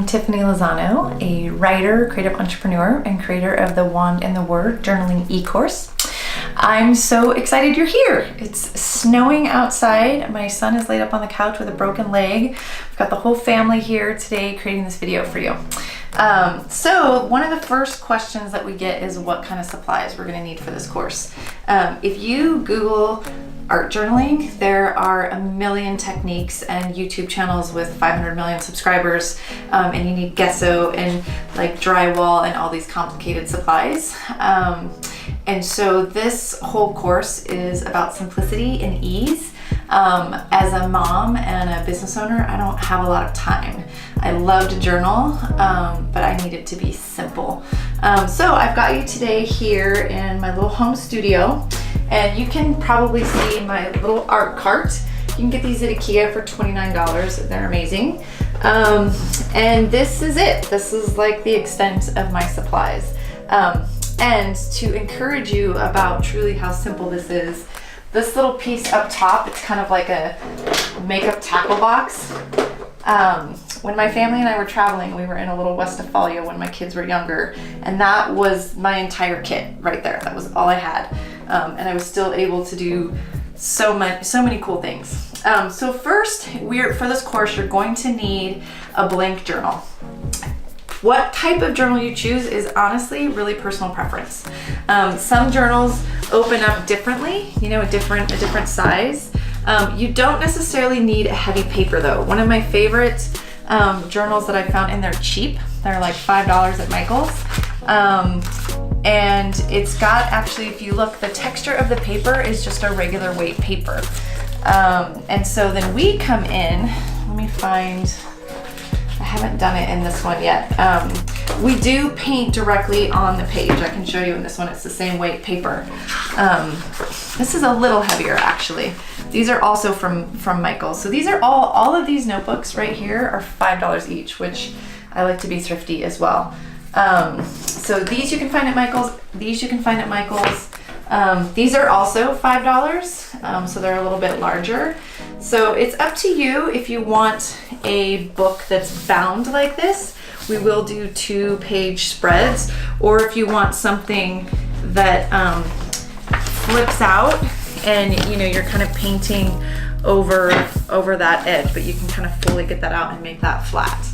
I'm Tiffany Lozano, a writer, creative entrepreneur, and creator of the Wand and the Word Journaling e-course. I'm so excited you're here. It's snowing outside. My son is laid up on the couch with a broken leg. I've got the whole family here today creating this video for you. So one of the first questions that we get is what kind of supplies we're going to need for this course. If you Google art journaling, there are a million techniques and YouTube channels with 500 million subscribers, and you need gesso and like drywall and all these complicated supplies. And so this whole course is about simplicity and ease. As a mom and a business owner, I don't have a lot of time. I love to journal, but I need it to be simple. So I've got you today here in my little home studio, and you can probably see my little art cart. You can get these at IKEA for $29. They're amazing. And this is it. This is like the extent of my supplies. And to encourage you about truly how simple this is, this little piece up top, it's kind of like a makeup tackle box. When my family and I were traveling, we were in a little Westphalia when my kids were younger, and that was my entire kit right there. That was all I had. And I was still able to do so many cool things. So first, for this course, you're going to need a blank journal. What type of journal you choose is honestly really personal preference. Some journals open up differently, a different size. You don't necessarily need a heavy paper though. One of my favorite journals that I found, and they're cheap, they're like $5 at Michael's. And it's got, actually, if you look, the texture of the paper is just a regular weight paper. And so then we come in, let me find, I haven't done it in this one yet. We do paint directly on the page. I can show you in this one, it's the same weight paper. This is a little heavier actually. These are also from Michael's. So these are all of these notebooks right here are $5 each, which I like to be thrifty as well. So these you can find at Michael's, these you can find at Michael's. These are also $5, so they're a little bit larger. So it's up to you if you want a book that's bound like this. We will do 2-page spreads, or if you want something that flips out and you're kind of painting over that edge, but you can kind of fully get that out and make that flat.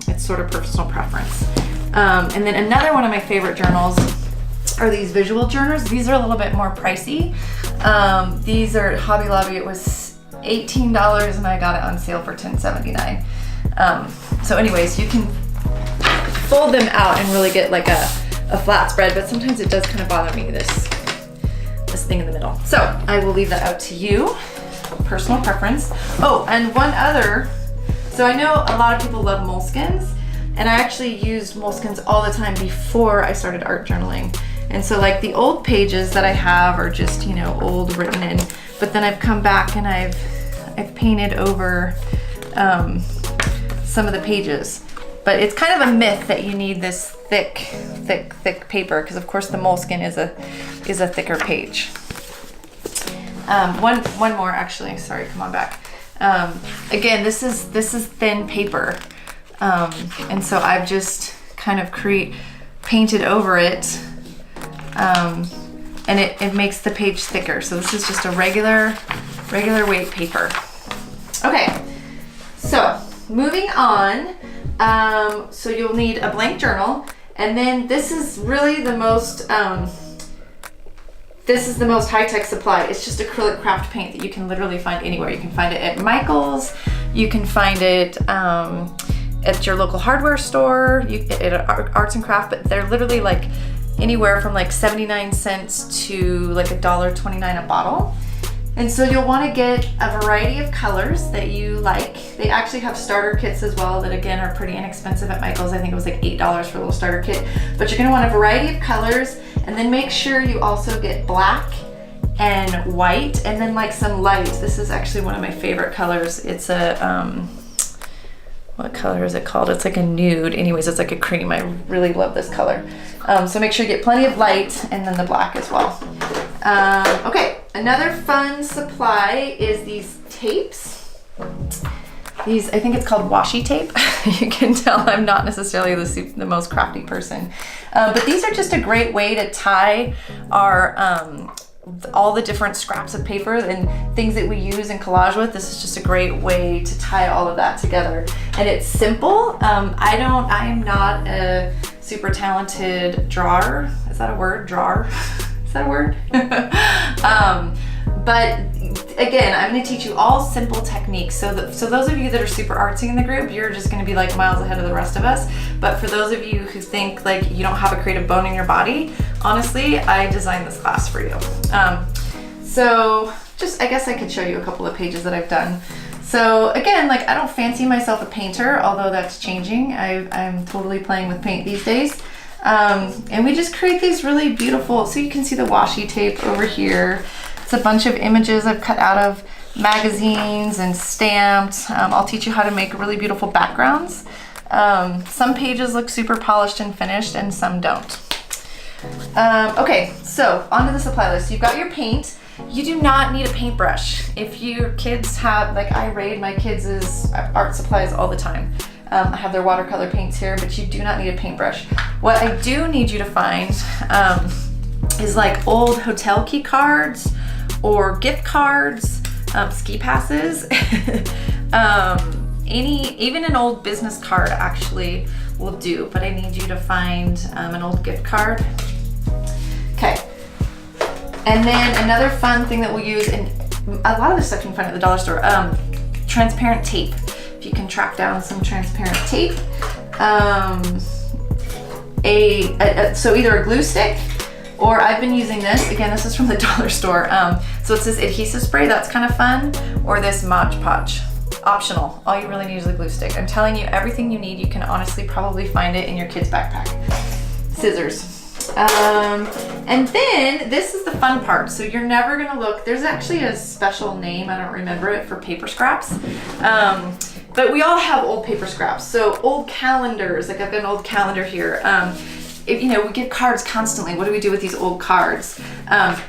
It's sort of personal preference. And then another one of my favorite journals are these visual journals. These are a little bit more pricey. These are Hobby Lobby. It was $18 and I got it on sale for $10.79. So anyways, you can fold them out and really get like a flat spread, but sometimes it does kind of bother me, this thing in the middle. So I will leave that out to you, personal preference. Oh, and one other, so I know a lot of people love Moleskines, and I actually used Moleskines all the time before I started art journaling. And so like the old pages that I have are just, old written in, but then I've come back and I've painted over some of the pages. But it's kind of a myth that you need this thick paper, because of course the Moleskine is a thicker page. One more actually, sorry, come on back. Again, this is thin paper. And so I've just kind of painted over it, and it makes the page thicker. So this is just a regular weight paper. Okay, so moving on. So you'll need a blank journal, and then this is really the most high-tech supply. It's just acrylic craft paint that you can literally find anywhere. You can find it at Michael's, you can find it at your local hardware store, at Arts and Craft, but they're literally like anywhere from like 79 cents to like $1.29 a bottle. And so you'll want to get a variety of colors that you like. They actually have starter kits as well that again are pretty inexpensive at Michael's. I think it was like $8 for a little starter kit. But you're going to want a variety of colors, and then make sure you also get black and white, and then like some light. This is actually one of my favorite colors. It's a what color is it called? It's like a nude. Anyways, it's like a cream. I really love this color. So make sure you get plenty of light, and then the black as well. Okay, another fun supply is these tapes. these, I think it's called washi tape. You can tell I'm not necessarily the most crafty person. But these are just a great way to tie our, all the different scraps of paper and things that we use in collage with. This is just a great way to tie all of that together. And it's simple. I am not a super talented drawer. Is that a word? Drawer? Is that a word? But again, I'm going to teach you all simple techniques. So those of you that are super artsy in the group, you're just going to be like miles ahead of the rest of us. But for those of you who think like you don't have a creative bone in your body, honestly, I designed this class for you. So just, I guess I could show you a couple of pages that I've done. So again, like I don't fancy myself a painter, although that's changing. I'm totally playing with paint these days. And we just create these really beautiful, so you can see the washi tape over here. It's a bunch of images I've cut out of magazines and stamped. I'll teach you how to make really beautiful backgrounds. Some pages look super polished and finished and some don't. Okay, so onto the supply list. You've got your paint. You do not need a paintbrush. If your kids have, like I raid my kids' art supplies all the time. I have their watercolor paints here, but you do not need a paintbrush. What I do need you to find is like old hotel key cards or gift cards, ski passes, even an old business card actually will do, but I need you to find an old gift card. Okay. And then another fun thing that we'll use, and a lot of this stuff you can find at the dollar store, transparent tape. If you can track down some transparent tape. So either a glue stick, or I've been using this, again, this is from the dollar store. So it's this adhesive spray, that's kind of fun, or this Mod Podge. Optional, all you really need is a glue stick. I'm telling you, everything you need, you can honestly probably find it in your kid's backpack. Scissors. And then this is the fun part. So you're never gonna look, there's actually a special name, I don't remember it, for paper scraps. But we all have old paper scraps. So old calendars, like I've got an old calendar here. If, you know, we get cards constantly. What do we do with these old cards?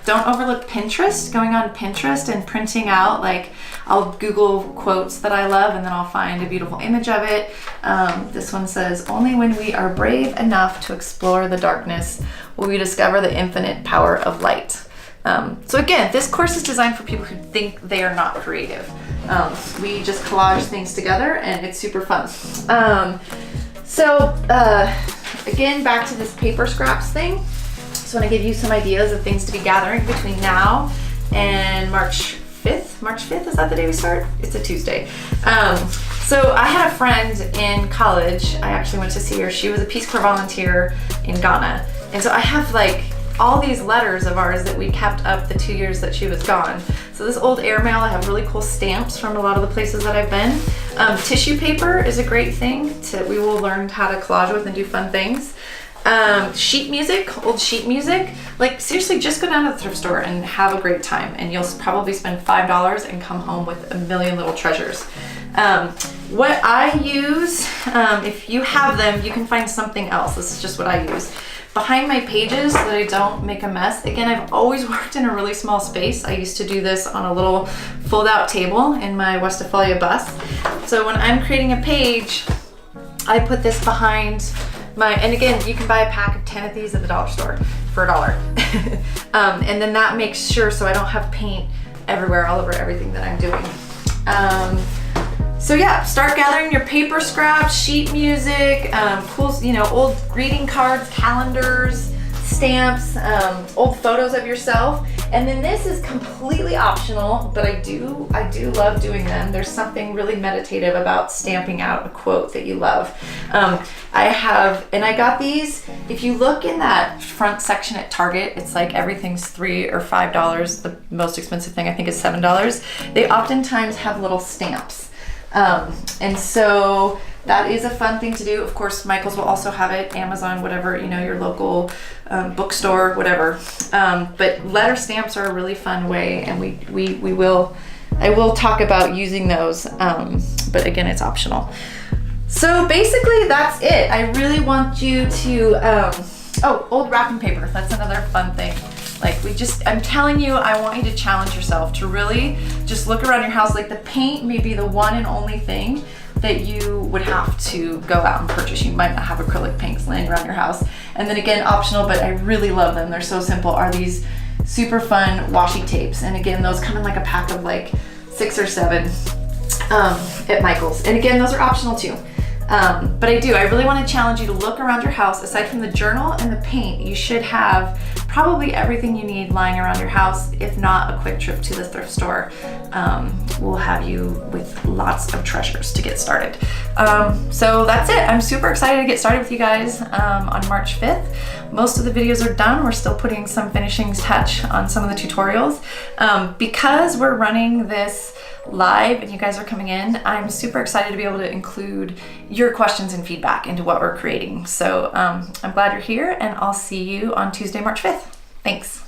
Don't overlook Pinterest, going on Pinterest and printing out, like I'll Google quotes that I love and then I'll find a beautiful image of it. This one says, only when we are brave enough to explore the darkness will we discover the infinite power of light. So again, this course is designed for people who think they are not creative. We just collage things together and it's super fun. Again, back to this paper scraps thing. Just want to give you some ideas of things to be gathering between now and March 5th. March 5th, is that the day we start? It's a Tuesday. So I had a friend in college. I actually went to see her. She was a Peace Corps volunteer in Ghana. And so I have like all these letters of ours that we kept up the 2 years that she was gone. So this old airmail, I have really cool stamps from a lot of the places that I've been. Tissue paper is a great thing we will learn how to collage with and do fun things. Sheet music, old sheet music. Like seriously, just go down to the thrift store and have a great time and you'll probably spend $5 and come home with a million little treasures. What I use, if you have them, you can find something else. This is just what I use. Behind my pages so that I don't make a mess. Again, I've always worked in a really small space. I used to do this on a little fold-out table in my Westphalia bus. So when I'm creating a page, I put this behind and again, you can buy a pack of 10 of these at the dollar store for $1. And then that makes sure so I don't have paint everywhere, all over everything that I'm doing. So yeah, start gathering your paper scraps, sheet music, cool, old greeting cards, calendars, stamps, old photos of yourself. And then this is completely optional, but I do love doing them. There's something really meditative about stamping out a quote that you love. I got these, if you look in that front section at Target, it's like everything's $3 or $5. The most expensive thing I think is $7. They oftentimes have little stamps. And so that is a fun thing to do. Of course, Michael's will also have it, Amazon, whatever, your local bookstore, whatever. But letter stamps are a really fun way, and I will talk about using those, but again, it's optional. So basically that's it. I really want you to, old wrapping paper. That's another fun thing. Like I'm telling you, I want you to challenge yourself to really just look around your house. Like the paint may be the one and only thing that you would have to go out and purchase. You might not have acrylic paints laying around your house. And then again, optional, but I really love them. They're so simple, are these super fun washi tapes. And again, those come in like a pack of like 6 or 7 at Michael's. And again, those are optional too. But I really want to challenge you to look around your house. Aside from the journal and the paint, you should have probably everything you need lying around your house. If not, a quick trip to the thrift store will have you with lots of treasures to get started. So that's it. I'm super excited to get started with you guys on March 5th. Most of the videos are done. We're still putting some finishing touch on some of the tutorials. Because we're running this live and you guys are coming in, I'm super excited to be able to include your questions and feedback into what we're creating. So I'm glad you're here, and I'll see you on Tuesday, March 5th. Thanks.